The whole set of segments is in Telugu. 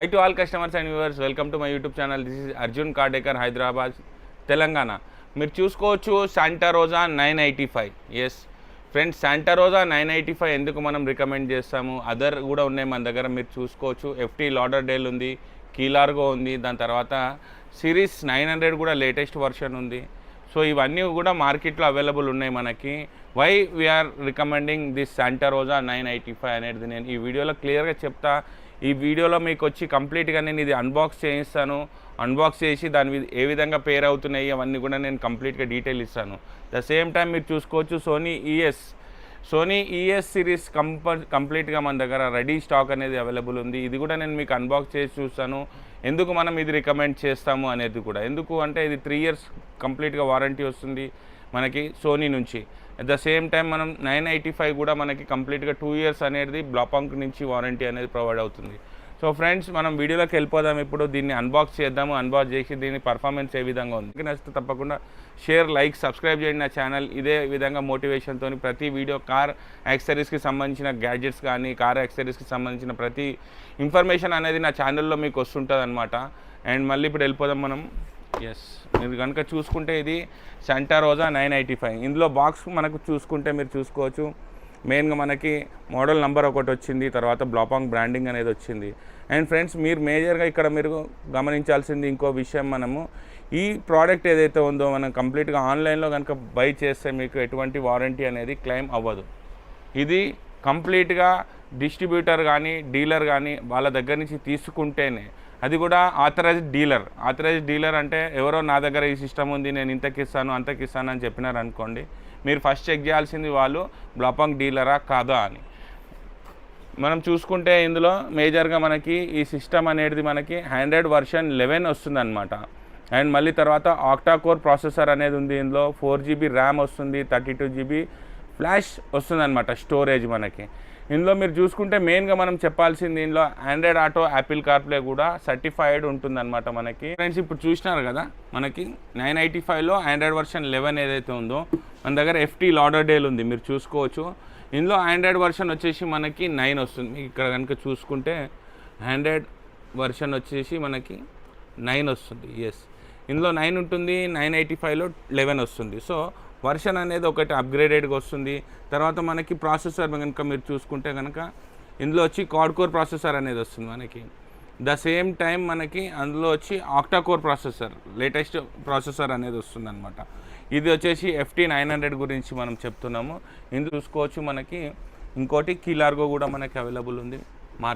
Hi to all customers and viewers, welcome to my YouTube channel. This is Arjun Cardecor, Hyderabad, Telangana. మీరు చూసుకోవచ్చు శాంటారోజా 985. ఎస్ ఫ్రెండ్స్, శాంటారోజా 985 ఎందుకు మనం రికమెండ్ చేస్తాము, అదర్ కూడా ఉన్నాయి మన దగ్గర. మీరు చూసుకోవచ్చు ఎఫ్టీ లాడర్డేల్ ఉంది, కీలార్గో ఉంది, దాని తర్వాత సిరీస్ 900 కూడా లేటెస్ట్ వర్షన్ ఉంది. సో ఇవన్నీ కూడా మార్కెట్లో అవైలబుల్ ఉన్నాయి మనకి. వై వీఆర్ రికమెండింగ్ దిస్ శాంటారోజా 985 అనేది నేను ఈ వీడియోలో క్లియర్గా చెప్తా. ఈ వీడియోలో మీకు వచ్చి కంప్లీట్గా నేను ఇది అన్బాక్స్ చేయిస్తాను. అన్బాక్స్ చేసి దాని మీద ఏ విధంగా పేర్ అవుతున్నాయి అవన్నీ కూడా నేను కంప్లీట్గా డీటెయిల్ ఇస్తాను. ద సేమ్ టైం మీరు చూసుకోవచ్చు సోనీ ఈఎస్ సిరీస్ కంప్లీట్గా మన దగ్గర రెడీ స్టాక్ అనేది అవైలబుల్ ఉంది. ఇది కూడా నేను మీకు అన్బాక్స్ చేసి చూస్తాను. ఎందుకు మనం ఇది రికమెండ్ చేస్తాము అనేది కూడా, ఎందుకు అంటే ఇది 3 years కంప్లీట్గా వారంటీ వస్తుంది మనకి సోనీ నుంచి. అట్ ద సేమ్ టైం మనం 985 కూడా మనకి కంప్లీట్గా 2 years అనేది బ్లూపంక్ నుంచి వారంటీ అనేది ప్రొవైడ్ అవుతుంది. సో ఫ్రెండ్స్, మనం వీడియోలోకి వెళ్ళిపోదాం. ఇప్పుడు దీన్ని అన్బాక్స్ చేద్దాము. అన్బాక్స్ చేసి దీని పర్ఫార్మెన్స్ ఏ విధంగా ఉంది నచ్చితే తప్పకుండా షేర్, లైక్, సబ్స్క్రైబ్ చేయండి నా ఛానల్. ఇదే విధంగా మోటివేషన్తో ప్రతి వీడియో కార్ యాక్సెసరీస్కి సంబంధించిన గ్యాడ్జెట్స్ కానీ కార్ యాక్సెసరీస్కి సంబంధించిన ప్రతి ఇన్ఫర్మేషన్ అనేది నా ఛానల్లో మీకు వస్తుంటుంది అనమాట. అండ్ మళ్ళీ ఇప్పుడు వెళ్ళిపోదాం మనం. ఎస్, మీరు కనుక చూసుకుంటే ఇది శాంటారోజా 985. ఇందులో బాక్స్ మనకు చూసుకుంటే మీరు చూసుకోవచ్చు, మెయిన్గా మనకి మోడల్ నెంబర్ ఒకటి వచ్చింది, తర్వాత బ్లూపంక్ బ్రాండింగ్ అనేది వచ్చింది. అండ్ ఫ్రెండ్స్, మీరు మేజర్గా ఇక్కడ మీరు గమనించాల్సింది ఇంకో విషయం, మనము ఈ ప్రోడక్ట్ ఏదైతే ఉందో మనం కంప్లీట్గా ఆన్లైన్లో కనుక బై చేస్తే మీకు ఎటువంటి వారంటీ అనేది క్లెయిమ్ అవ్వదు. ఇది కంప్లీట్గా డిస్ట్రిబ్యూటర్ కానీ డీలర్ కానీ వాళ్ళ దగ్గర నుంచి తీసుకుంటేనే, అది కూడా ఆథరైజ్డ్ డీలర్ అంటే ఎవరో నా దగ్గర ఈ సిస్టమ్ ఉంది, నేను ఇంతకిస్తాను అంతకిస్తాను అని చెప్పినారు అనుకోండి, మీరు ఫస్ట్ చెక్ చేయాల్సింది వాళ్ళు బ్లూపంక్ డీలరా కాదా అని. మనం చూసుకుంటే ఇందులో మేజర్గా మనకి ఈ సిస్టమ్ అనేది మనకి 100 version 11 వస్తుంది అనమాట. అండ్ మళ్ళీ తర్వాత ఆక్టాకోర్ ప్రాసెసర్ అనేది ఉంది. ఇందులో 4 GB ర్యామ్ వస్తుంది, 32 GB ఫ్లాష్ వస్తుంది అనమాట స్టోరేజ్ మనకి. ఇందులో మీరు చూసుకుంటే మెయిన్గా మనం చెప్పాల్సింది, ఇందులో ఆండ్రాయిడ్ ఆటో, యాపిల్ కార్ప్లే కూడా సర్టిఫైడ్ ఉంటుందన్నమాట మనకి. ఫ్రెండ్స్, ఇప్పుడు చూసినారు కదా మనకి 985లో ఆండ్రాయిడ్ version 11 ఏదైతే ఉందో మన దగ్గర ఎఫ్టీ లాడర్డేల్ ఉంది, మీరు చూసుకోవచ్చు. ఇందులో ఆండ్రాయిడ్ version వచ్చేసి మనకి 9 వస్తుంది. ఇక్కడ కనుక చూసుకుంటే ఆండ్రాయిడ్ version వచ్చేసి మనకి 9 వస్తుంది. ఎస్, ఇందులో 9 ఉంటుంది, 985లో 11 వస్తుంది. సో వర్షన్ అనేది ఒకటి అప్గ్రేడెడ్గా వస్తుంది. తర్వాత మనకి ప్రాసెసర్ కనుక మీరు చూసుకుంటే కనుక ఇందులో వచ్చి కార్డ్కోర్ ప్రాసెసర్ అనేది వస్తుంది మనకి. ద సేమ్ టైం మనకి అందులో వచ్చి ఆక్టాకోర్ ప్రాసెసర్, లేటెస్ట్ ప్రాసెసర్ అనేది వస్తుంది అనమాట. ఇది వచ్చేసి ఎఫ్టీ 900 గురించి మనం చెప్తున్నాము. ఇందులో చూసుకోవచ్చు మనకి ఇంకోటి కీలార్గో కూడా మనకి అవైలబుల్ ఉంది.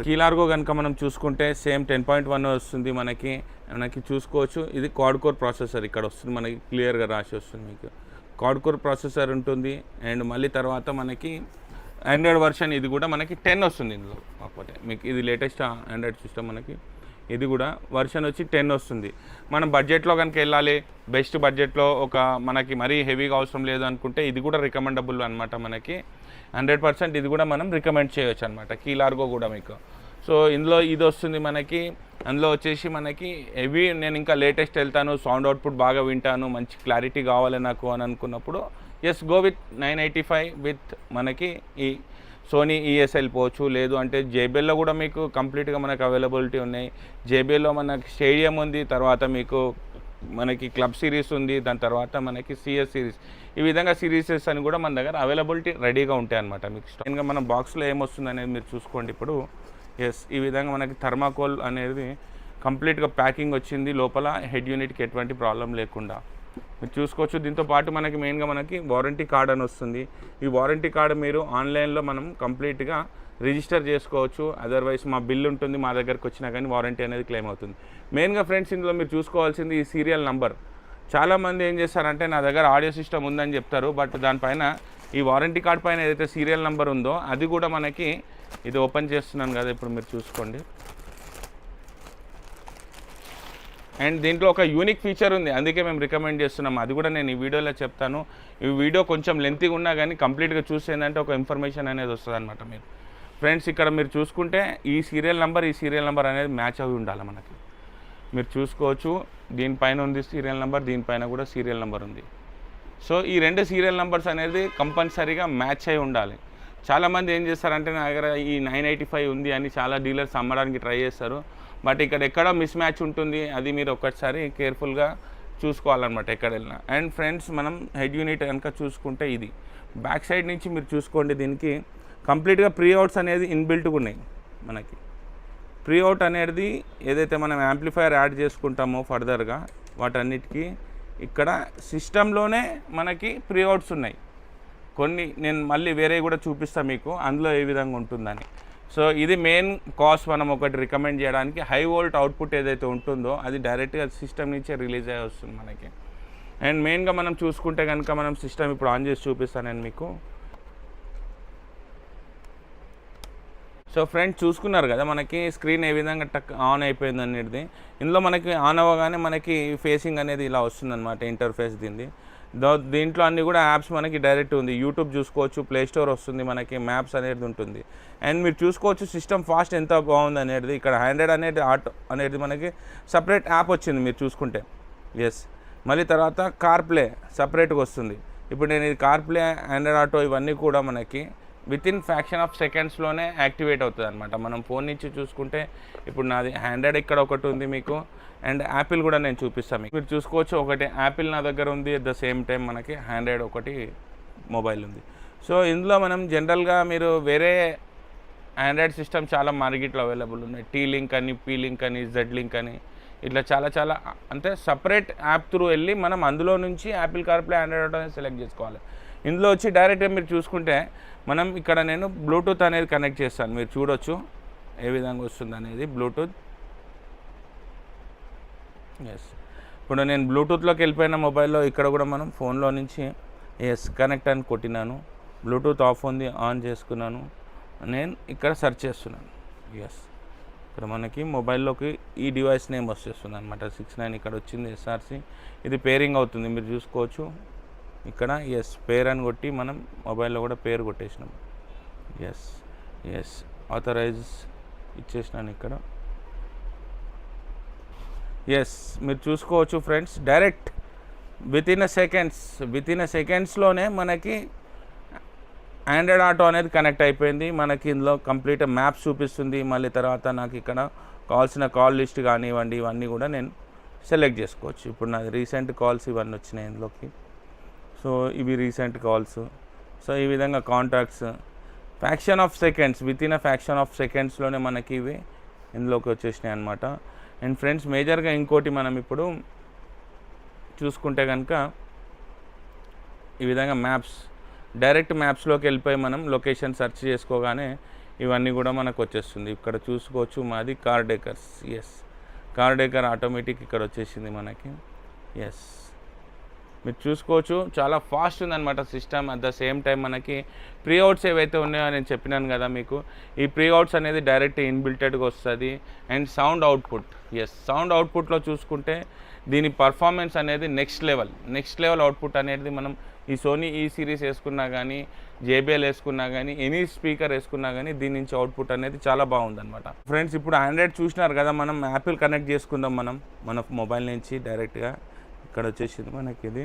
కీలార్గో కనుక మనం చూసుకుంటే సేమ్ 10.1 వస్తుంది మనకి చూసుకోవచ్చు. ఇది క్వాడ్కోర్ ప్రాసెసర్ ఇక్కడ వస్తుంది మనకి, క్లియర్గా రాసి వస్తుంది మీకు. క్వాడ్కోర్ ప్రాసెసర్ ఉంటుంది. అండ్ మళ్ళీ తర్వాత మనకి ఆండ్రాయిడ్ version ఇది కూడా మనకి 10 వస్తుంది. ఇందులో కాకపోతే మీకు ఇది లేటెస్ట్ ఆండ్రాయిడ్ సిస్టమ్ మనకి, ఇది కూడా వర్షన్ వచ్చి 10 వస్తుంది. మనం బడ్జెట్లో కనుక వెళ్ళాలి, బెస్ట్ బడ్జెట్లో ఒక మనకి మరీ హెవీగా అవసరం లేదు అనుకుంటే ఇది కూడా రికమెండబుల్ అనమాట మనకి. 100% ఇది కూడా మనం రికమెండ్ చేయొచ్చు అనమాట, కీలార్గో కూడా మీకు. సో ఇందులో ఇది వస్తుంది మనకి. అందులో వచ్చేసి మనకి హెవీ, నేను ఇంకా లేటెస్ట్ వెళ్తాను, సౌండ్ అవుట్పుట్ బాగా వింటాను, మంచి క్లారిటీ కావాలి నాకు అని అనుకున్నప్పుడు ఎస్, గో విత్ 985 విత్ మనకి ఈ సోనీ ఈఎస్ వెళ్ళిపోవచ్చు. లేదు అంటే జేబీఎల్లో కూడా మీకు కంప్లీట్గా మనకు అవైలబిలిటీ ఉన్నాయి. జేబీఎల్లో మనకి స్టేడియం ఉంది, తర్వాత మీకు మనకి క్లబ్ సిరీస్ ఉంది, దాని తర్వాత మనకి సిఎస్ సిరీస్, ఈ విధంగా సిరీసెస్ అని కూడా మన దగ్గర అవైలబిలిటీ రెడీగా ఉంటాయి అనమాట. మీకు ఇంకా మన బాక్స్లో ఏమొస్తుంది అనేది మీరు చూసుకోండి ఇప్పుడు. ఎస్, ఈ విధంగా మనకి థర్మాకోల్ అనేది కంప్లీట్గా ప్యాకింగ్ వచ్చింది, లోపల హెడ్ యూనిట్కి ఎటువంటి ప్రాబ్లం లేకుండా మీరు చూసుకోవచ్చు. దీంతో పాటు మనకి మెయిన్గా మనకి వారంటీ కార్డ్ అని వస్తుంది. ఈ వారంటీ కార్డు మీరు ఆన్లైన్లో మనం కంప్లీట్గా రిజిస్టర్ చేసుకోవచ్చు. అదర్వైజ్ మా బిల్ ఉంటుంది, మా దగ్గరకు వచ్చినా కానీ వారంటీ అనేది క్లెయిమ్ అవుతుంది. మెయిన్గా ఫ్రెండ్స్, ఇందులో మీరు చూసుకోవాల్సింది ఈ సీరియల్ నంబర్. చాలామంది ఏం చేస్తారంటే నా దగ్గర ఆడియో సిస్టమ్ ఉందని చెప్తారు, బట్ దానిపైన ఈ వారంటీ కార్డ్ పైన ఏదైతే సీరియల్ నెంబర్ ఉందో అది కూడా మనకి, ఇది ఓపెన్ చేస్తున్నాను కదా ఇప్పుడు మీరు చూసుకోండి. అండ్ దీంట్లో ఒక యూనిక్ ఫీచర్ ఉంది, అందుకే మేము రికమెండ్ చేస్తున్నాము. అది కూడా నేను ఈ వీడియోలో చెప్తాను. ఈ వీడియో కొంచెం లెంతీగా ఉన్నా కానీ కంప్లీట్గా చూస్తే ఏంటంటే ఒక ఇన్ఫర్మేషన్ అనేది వస్తుంది అనమాట. మీరు ఫ్రెండ్స్, ఇక్కడ మీరు చూసుకుంటే ఈ సీరియల్ నెంబర్ అనేది మ్యాచ్ అవి ఉండాలి మనకి. మీరు చూసుకోవచ్చు, దీనిపైన ఉంది సీరియల్ నెంబర్, దీనిపైన కూడా సీరియల్ నెంబర్ ఉంది. సో ఈ 2 సీరియల్ నెంబర్స్ అనేది కంపల్సరీగా మ్యాచ్ అయి ఉండాలి. చాలామంది ఏం చేస్తారంటే నా దగ్గర ఈ 985 ఉంది అని చాలా డీలర్స్ అమ్మడానికి ట్రై చేస్తారు. బట్ ఇక్కడ ఎక్కడ మిస్ మ్యాచ్ ఉంటుంది, అది మీరు ఒకసారి కేర్ఫుల్గా చూసుకోవాలన్నమాట ఎక్కడ వెళ్ళినా. అండ్ ఫ్రెండ్స్ మనం హెడ్ యూనిట్ కనుక చూసుకుంటే ఇది బ్యాక్ సైడ్ నుంచి మీరు చూసుకోండి, దీనికి కంప్లీట్గా ప్రీ అవుట్స్ అనేది ఇన్బిల్ట్గా ఉన్నాయి మనకి. ప్రీ అవుట్ అనేది ఏదైతే మనం యాంప్లిఫైయర్ యాడ్ చేసుకుంటామో ఫర్దర్గా వాటన్నిటికీ ఇక్కడ సిస్టంలోనే మనకి ప్రీ అవుట్స్ ఉన్నాయి. కొన్ని నేను మళ్ళీ వేరే కూడా చూపిస్తాను మీకు అందులో ఏ విధంగా ఉంటుందని. సో ఇది మెయిన్ కాస్ట్ మనం ఒకటి రికమెండ్ చేయడానికి. హై వోల్ట్ అవుట్పుట్ ఏదైతే ఉంటుందో అది డైరెక్ట్గా సిస్టమ్ నుంచే రిలీజ్ అయ్యి వస్తుంది మనకి. అండ్ మెయిన్గా మనం చూసుకుంటే కనుక మనం సిస్టమ్ ఇప్పుడు ఆన్ చేసి చూపిస్తాను నేను మీకు. సో ఫ్రెండ్స్ చూసుకున్నారు కదా మనకి స్క్రీన్ ఏ విధంగా ఆన్ అయిపోయింది అనేది. ఇందులో మనకి ఆన్ అవ్వగానే మనకి ఫేసింగ్ అనేది ఇలా వస్తుందన్నమాట, ఇంటర్ఫేస్ దీంట్లో అన్నీ కూడా యాప్స్ మనకి డైరెక్ట్ ఉంది. యూట్యూబ్ చూసుకోవచ్చు, ప్లే స్టోర్ వస్తుంది, మనకి మ్యాప్స్ అనేది ఉంటుంది. అండ్ మీరు చూసుకోవచ్చు సిస్టమ్ ఫాస్ట్ ఎంత బాగుంది అనేది. ఇక్కడ 100 అనేది ఆటో అనేది మనకి సపరేట్ యాప్ వచ్చింది మీరు చూసుకుంటే. ఎస్, మళ్ళీ తర్వాత కార్ ప్లే సపరేట్గా వస్తుంది. ఇప్పుడు నేను ఇది కార్ ప్లే, 100 ఆటో ఇవన్నీ కూడా మనకి వితిన్ ఫ్యాక్షన్ ఆఫ్ సెకండ్స్లోనే యాక్టివేట్ అవుతుంది అనమాట. మనం ఫోన్ నుంచి చూసుకుంటే ఇప్పుడు నాది 100 ఇక్కడ ఒకటి ఉంది మీకు. అండ్ యాపిల్ కూడా నేను చూపిస్తాను మీకు. మీరు చూసుకోవచ్చు ఒకటి యాపిల్ నా దగ్గర ఉంది, అట్ ద సేమ్ టైం మనకి 100 ఒకటి మొబైల్ ఉంది. సో ఇందులో మనం జనరల్గా మీరు వేరే ఆండ్రాయిడ్ సిస్టమ్ చాలా మార్కెట్లో అవైలబుల్ ఉన్నాయి. టీ లింక్ అని, పీ లింక్ అని, జెడ్ లింక్ అని, ఇట్లా చాలా అంటే సపరేట్ యాప్ త్రూ వెళ్ళి మనం అందులో నుంచి యాపిల్ కార్ప్లే, ఆండ్రాయిడ్ అనేది సెలెక్ట్ చేసుకోవాలి. ఇందులో వచ్చి డైరెక్ట్గా మీరు చూసుకుంటే మనం ఇక్కడ నేను బ్లూటూత్ అనేది కనెక్ట్ చేస్తాను, మీరు చూడొచ్చు ఏ విధంగా వస్తుంది అనేది బ్లూటూత్. ఎస్, ఇప్పుడు నేను బ్లూటూత్లోకి వెళ్ళిపోయిన మొబైల్లో ఇక్కడ కూడా మనం ఫోన్లో నుంచి ఎస్ కనెక్ట్ అని కొట్టినాను, బ్లూటూత్ ఆఫ్ ఉంది, ఆన్ చేసుకున్నాను, నేను ఇక్కడ సెర్చ్ చేస్తున్నాను. ఎస్, ఇక్కడ మనకి మొబైల్లోకి ఈ డివైస్ నేమ్ వచ్చేస్తుంది అనమాట, 69 ఇక్కడ వచ్చింది ఎస్ఆర్సి. ఇది పేరింగ్ అవుతుంది మీరు చూసుకోవచ్చు ఇక్కడ. ఎస్, పేర్ అని కొట్టి మనం మొబైల్లో కూడా పేరు కొట్టేసినాం. ఎస్ ఆథరైజ్ ఇచ్చేసినాను ఇక్కడ. ఎస్, మీరు చూసుకోవచ్చు ఫ్రెండ్స్ డైరెక్ట్ వితిన్ ఎ సెకండ్స్లోనే మనకి ఆండ్రాయిడ్ ఆటో అనేది కనెక్ట్ అయిపోయింది. మనకి ఇందులో కంప్లీట్ మ్యాప్స్ చూపిస్తుంది. మళ్ళీ తర్వాత నాకు ఇక్కడ కావాల్సిన కాల్ లిస్ట్ కానివ్వండి ఇవన్నీ కూడా నేను సెలెక్ట్ చేసుకోవచ్చు. ఇప్పుడు నాది రీసెంట్ కాల్స్ ఇవన్నీ వచ్చినాయి ఇందులోకి. సో ఇవి రీసెంట్ కాల్స్. సో ఈ విధంగా కాంటాక్ట్స్ వితిన్ ఫ్యాక్షన్ ఆఫ్ సెకండ్స్లోనే మనకి ఇవి ఇందులోకి వచ్చేసినాయి అనమాట. అండ్ ఫ్రెండ్స్ మేజర్గా ఇంకోటి మనం ఇప్పుడు చూసుకుంటే కనుక ఈ విధంగా డైరెక్ట్ మ్యాప్స్లోకి వెళ్ళిపోయి మనం లొకేషన్ సెర్చ్ చేసుకోగానే ఇవన్నీ కూడా మనకు వచ్చేస్తుంది. ఇక్కడ చూసుకోవచ్చు మాది కార్డెకర్స్. ఎస్, కార్డెకర్ ఆటోమేటిక్ ఇక్కడ వచ్చేసింది మనకి. ఎస్, మీరు చూసుకోవచ్చు చాలా ఫాస్ట్ ఉందన్నమాట system. At the same time మనకి ప్రీ అవుట్స్ ఏవైతే ఉన్నాయో నేను చెప్పినాను కదా మీకు, ఈ ప్రీ అవుట్స్ అనేది డైరెక్ట్ ఇన్బిల్టెడ్గా వస్తుంది. And sound output, yes sound అవుట్పుట్లో చూసుకుంటే దీని పర్ఫార్మెన్స్ అనేది నెక్స్ట్ లెవెల్ అవుట్పుట్ అనేది మనం ఈ సోనీ ఈ సిరీస్ వేసుకున్నా కానీ, జేబిఎల్ వేసుకున్నా కానీ, ఎనీ స్పీకర్ వేసుకున్నా కానీ దీని నుంచి అవుట్పుట్ అనేది చాలా బాగుందన్నమాట. ఫ్రెండ్స్ ఇప్పుడు ఆండ్రాయిడ్ చూసినారు కదా, మనం యాపిల్ కనెక్ట్ చేసుకుందాం మన మొబైల్ నుంచి డైరెక్ట్గా. ఇక్కడ వచ్చేసింది మనకి ఇది.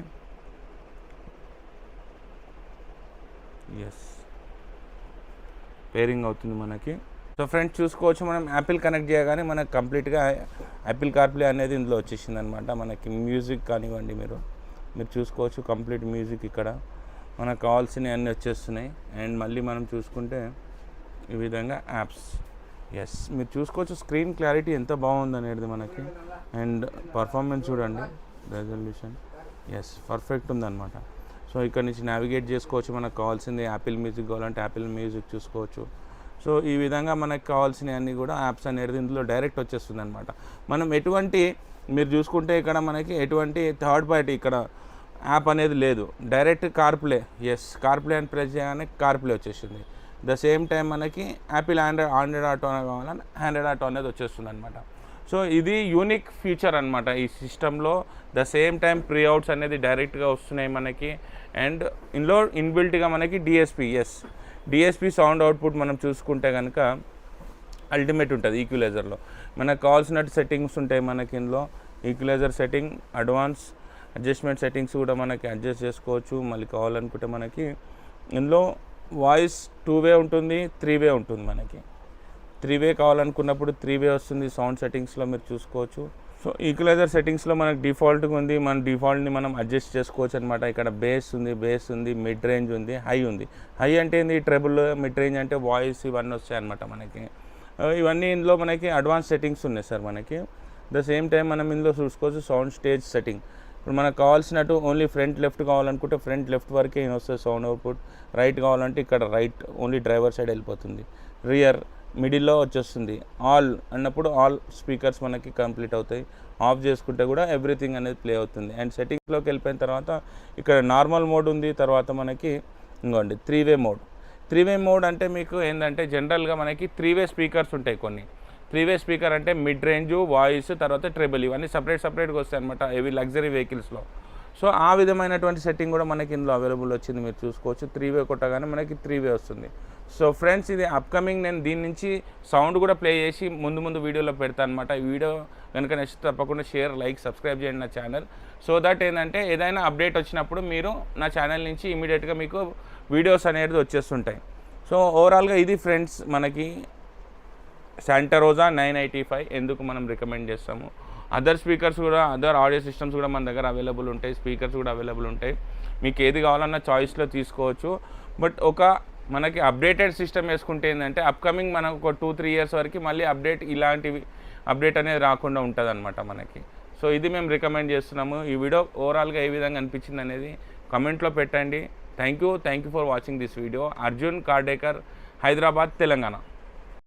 ఎస్, పేరింగ్ అవుతుంది మనకి. సో ఫ్రెండ్స్ చూసుకోవచ్చు మనం యాపిల్ కనెక్ట్ చేయగానే మనకు కంప్లీట్గా యాపిల్ కార్ప్లే అనేది ఇందులో వచ్చేసింది అనమాట. మనకి మ్యూజిక్ కానివ్వండి మీరు చూసుకోవచ్చు కంప్లీట్ మ్యూజిక్ ఇక్కడ మనకు కావాల్సినవి అన్నీ వచ్చేస్తున్నాయి. అండ్ మళ్ళీ మనం చూసుకుంటే ఈ విధంగా యాప్స్. ఎస్, మీరు చూసుకోవచ్చు స్క్రీన్ క్లారిటీ ఎంత బాగుంది అనేది మనకి. అండ్ పర్ఫార్మెన్స్ చూడండి, రెజల్యూషన్ ఎస్ పర్ఫెక్ట్ ఉందన్నమాట. సో ఇక్కడ నుంచి నావిగేట్ చేసుకోవచ్చు. మనకు కావాల్సింది యాపిల్ మ్యూజిక్ కావాలంటే యాపిల్ మ్యూజిక్ చూసుకోవచ్చు. సో ఈ విధంగా మనకు కావాల్సినవి అన్నీ కూడా యాప్స్ అనేది ఇందులో డైరెక్ట్ వచ్చేస్తుంది అనమాట. మనం మీరు చూసుకుంటే ఇక్కడ మనకి ఎటువంటి థర్డ్ పార్టీ ఇక్కడ యాప్ అనేది లేదు, డైరెక్ట్ కార్ప్లే. ఎస్, కార్ప్లే అని ప్రెస్ చేయగానే కార్ప్లే వచ్చేసింది. ద సేమ్ టైం మనకి యాపిల్ ఆండ్రాయిడ్ ఆటో కావాలని ఆండ్రాయిడ్ ఆటో అనేది వచ్చేస్తుంది అనమాట. సో ఇది యూనిక్ ఫీచర్ అనమాట ఈ సిస్టంలో. The same time pre outs అనేది డైరెక్ట్గా వస్తున్నాయి మనకి. అండ్ ఇందులో ఇన్బిల్ట్గా మనకి డిఎస్పి సౌండ్ అవుట్పుట్ మనం చూసుకుంటే కనుక అల్టిమేట్ ఉంటుంది. ఈక్వలైజర్లో మనకు కావాల్సినట్టు సెట్టింగ్స్ ఉంటాయి మనకి. ఇందులో equaliser setting, advance adjustment settings కూడా మనకి అడ్జస్ట్ చేసుకోవచ్చు. మళ్ళీ కావాలనుకుంటే మనకి ఇందులో వాయిస్ 2 వే ఉంటుంది, 3 వే ఉంటుంది మనకి. 3 వే కావాలనుకున్నప్పుడు 3 వే వస్తుంది. సౌండ్ సెట్టింగ్స్లో మీరు చూసుకోవచ్చు. సో ఈక్వలైజర్ సెట్టింగ్స్లో మనకు డిఫాల్ట్గా ఉంది. మన డిఫాల్ట్ని మనం అడ్జస్ట్ చేసుకోవచ్చు అనమాట. ఇక్కడ బేస్ ఉంది, మిడ్ రేంజ్ ఉంది, హై ఉంది. హై అంటే ఏంది, ట్రెబుల్, మిడ్ రేంజ్ అంటే వాయిస్, ఇవన్నీ వస్తాయి అనమాట మనకి. ఇవన్నీ ఇందులో మనకి అడ్వాన్స్ సెట్టింగ్స్ ఉన్నాయి సార్ మనకి. ద సేమ్ టైం మనం ఇందులో చూసుకోవచ్చు సౌండ్ స్టేజ్ సెట్టింగ్. ఇప్పుడు మనకు కావాల్సినట్టు ఓన్లీ ఫ్రంట్ లెఫ్ట్ కావాలనుకుంటే ఫ్రంట్ లెఫ్ట్ వరకే వస్తుంది సౌండ్ అవుట్పుట్. రైట్ కావాలంటే ఇక్కడ రైట్ ఓన్లీ డ్రైవర్ సైడ్ వెళ్ళిపోతుంది. రియర్ మిడిల్లో వచ్చేస్తుంది. ఆల్ అన్నప్పుడు ఆల్ స్పీకర్స్ మనకి కంప్లీట్ అవుతాయి. ఆఫ్ చేసుకుంటే కూడా ఎవ్రీథింగ్ అనేది ప్లే అవుతుంది. అండ్ సెట్టింగ్స్లోకి వెళ్ళిపోయిన తర్వాత ఇక్కడ నార్మల్ మోడ్ ఉంది. తర్వాత మనకి ఇంకోండి 3 వే మోడ్. 3 వే మోడ్ అంటే మీకు ఏంటంటే జనరల్గా మనకి 3 వే స్పీకర్స్ ఉంటాయి కొన్ని. 3 వే స్పీకర్ అంటే మిడ్ రేంజ్, వాయిస్, తర్వాత ట్రెబుల్, ఇవన్నీ సపరేట్గా వస్తాయి అనమాట ఇవి లగ్జరీ వెహికల్స్లో. సో ఆ విధమైనటువంటి సెట్టింగ్ కూడా మనకి ఇందులో అవైలబుల్ వచ్చింది. మీరు చూసుకోవచ్చు 3 వే కొట్టగానే మనకి 3 వే వస్తుంది. సో ఫ్రెండ్స్, ఇది అప్కమింగ్ నేను దీని నుంచి సౌండ్ కూడా ప్లే చేసి ముందు వీడియోలో పెడతాను అనమాట. ఈ వీడియో కనుక నచ్చితే తప్పకుండా షేర్, లైక్, సబ్స్క్రైబ్ చేయండి నా ఛానల్. సో దట్ ఏంటంటే ఏదైనా అప్డేట్ వచ్చినప్పుడు మీరు నా ఛానల్ నుంచి ఇమీడియట్గా మీకు వీడియోస్ అనేది వచ్చేస్తుంటాయి. సో ఓవరాల్గా ఇది ఫ్రెండ్స్ మనకి శాంటారోజా 985 ఎందుకు మనం రికమెండ్ చేస్తాము. అదర్ స్పీకర్స్ కూడా, అదర్ ఆడియో సిస్టమ్స్ కూడా మన దగ్గర అవైలబుల్ ఉంటాయి. స్పీకర్స్ కూడా అవైలబుల్ ఉంటాయి. మీకు ఏది కావాలన్నా చాయిస్లో తీసుకోవచ్చు. బట్ మనకి అప్డేటెడ్ సిస్టమ్ వేసుకుంటే ఏంటంటే అప్కమింగ్ మనకు ఒక 2-3 ఇయర్స్ వరకు మళ్ళీ అప్డేట్ అనేది రాకుండా ఉంటుంది అనమాట మనకి. సో ఇది మేము రికమెండ్ చేస్తున్నాము. ఈ వీడియో ఓవరాల్గా ఏ విధంగా అనిపించింది అనేది కమెంట్లో పెట్టండి. Thank you for watching this video. Arjun, Kardekar, Hyderabad, Telangana.